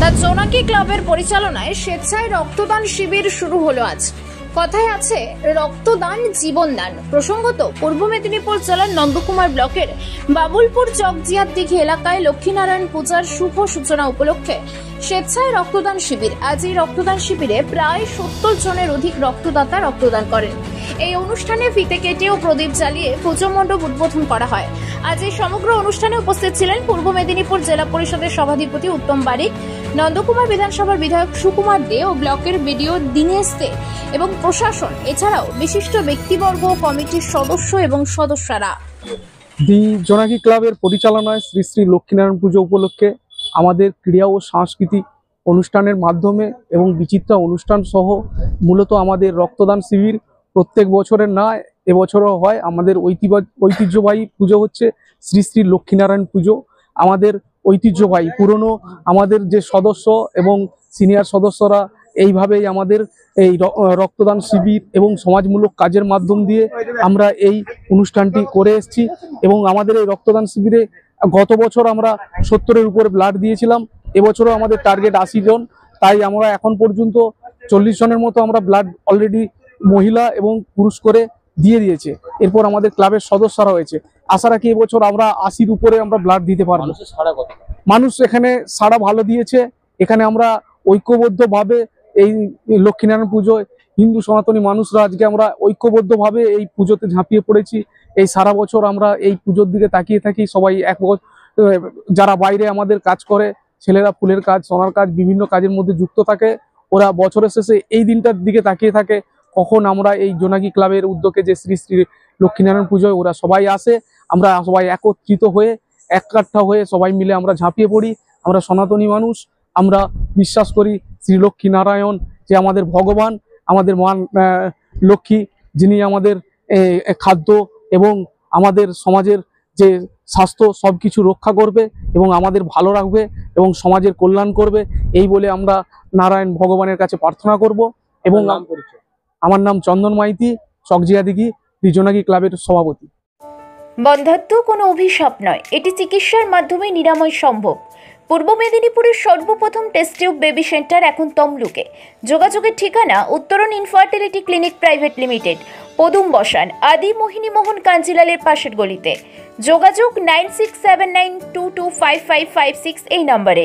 The জোনাকি ক্লাবের পরিচালনায় স্বেচ্ছায় রক্তদান শিবির শুরু হলো আজ। কথায় আছে রক্তদান জীবনদান। প্রসঙ্গত পূর্ব মেদিনীপুর জেলার নন্দকুমার ব্লকের বাবুলপুর চকজিয়ার দিঘি এলাকায় লক্ষ্মীনারায়ণ পূজার শুভ সূচনা উপলক্ষে স্বেচ্ছায় রক্তদান শিবির। আজ এই রক্তদান শিবিরে প্রায় 70 জনের অধিক রক্তদাতা রক্তদান করেন। এই অনুষ্ঠানে ফিতে কেটে ও প্রদীপ জ্বালিয়ে পুজো মণ্ডপ উদ্বোধন করা হয়। আজ এই সমগ্র অনুষ্ঠানে উপস্থিত ছিলেন পূর্ব মেদিনীপুর জেলা পরিষদের সভাধিপতি উত্তম বারিক, নন্দকুমার বিধানসভার বিধায়ক সুকুমার দে ও ব্লকের বিডিও দীনেশ দে এবং প্রশাসন, এছাড়াও বিশিষ্ট ব্যক্তিবর্গ, কমিটির সদস্য এবং সদস্যরা। দি জোনাকি ক্লাবের পরিচালনায় শ্রী শ্রী লক্ষ্মীনারায়ণ পুজো উপলক্ষে আমাদের ক্রীড়া ও সাংস্কৃতিক অনুষ্ঠানের মাধ্যমে এবং বিচিত্রা অনুষ্ঠান সহ মূলত আমাদের রক্তদান শিবির প্রত্যেক বছরের না এবছরও হয়। আমাদের ঐতিহ্যবাহী পুজো হচ্ছে শ্রী শ্রী লক্ষ্মীনারায়ণ পুজো। আমাদের ঐতিহ্যবাহী পুরনো আমাদের যে সদস্য এবং সিনিয়র সদস্যরা এইভাবেই আমাদের এই রক্তদান শিবির এবং সমাজমূলক কাজের মাধ্যম দিয়ে আমরা এই অনুষ্ঠানটি করে এসেছি। এবং আমাদের এই রক্তদান শিবিরে গত বছর আমরা 70-এর উপরে ব্লাড দিয়েছিলাম। এবছরও আমাদের টার্গেট 80 জন, তাই আমরা এখন পর্যন্ত 40 জনের মতো আমরা ব্লাড অলরেডি মহিলা এবং পুরুষ করে দিয়ে দিয়েছে। এরপর আমাদের ক্লাবের সদস্যরা হয়েছে। আশা রাখি এবছর আমরা 80-র উপরে আমরা ব্লাড দিতে পারবো। মানুষ এখানে সাড়া ভালো দিয়েছে। এখানে আমরা ঐক্যবদ্ধভাবে এই লক্ষ্মীনারায়ণ পুজোয় হিন্দু সনাতনী মানুষরা আজকে আমরা ঐক্যবদ্ধভাবে এই পুজোতে ঝাঁপিয়ে পড়েছি। এই সারা বছর আমরা এই পুজোর দিকে তাকিয়ে থাকি। সবাই যারা বাইরে আমাদের কাজ করে, ছেলেরা ফুলের কাজ, সোনার কাজ, বিভিন্ন কাজের মধ্যে যুক্ত থাকে, ওরা বছরের শেষে এই দিনটার দিকে তাকিয়ে থাকে কখন আমরা এই জোনাকি ক্লাবের উদ্যোগে যে শ্রী শ্রী লক্ষ্মীনারায়ণ পুজোয় ওরা সবাই আসে। আমরা সবাই একত্রিত হয়ে এককাঠা হয়ে সবাই মিলে আমরা ঝাঁপিয়ে পড়ি। আমরা সনাতনী মানুষ, আমরা বিশ্বাস করি শ্রী লক্ষ্মীনারায়ণ যে আমাদের ভগবান, আমাদের মা লক্ষ্মী, যিনি আমাদের খাদ্য এবং আমাদের সমাজের যে স্বাস্থ্য সবকিছু রক্ষা করবে এবং আমাদের ভালো রাখবে এবং সমাজের কল্যাণ করবে, এই বলে আমরা নারায়ণ ভগবানের কাছে প্রার্থনা করব। এবং আমার নাম চন্দন মাইতি, চকজিয়া দিঘি দি জোনাকি ক্লাবের সভাপতি। বন্ধ্যাত্ব কোনো অভিশাপ নয়, এটি চিকিৎসার মাধ্যমে নিরাময় সম্ভব। পূর্ব মেদিনীপুরের সর্বপ্রথম টেস্ট টিউব বেবি সেন্টার এখন তমলুকে। যোগাযোগের ঠিকানা উত্তরণ ইনফার্টিলিটি ক্লিনিক প্রাইভেট লিমিটেড, পদুম বসান, আদি মোহিনী মোহন কাঞ্জিলালের পাশের গলিতে। যোগাযোগ 9679225556 এই নম্বরে।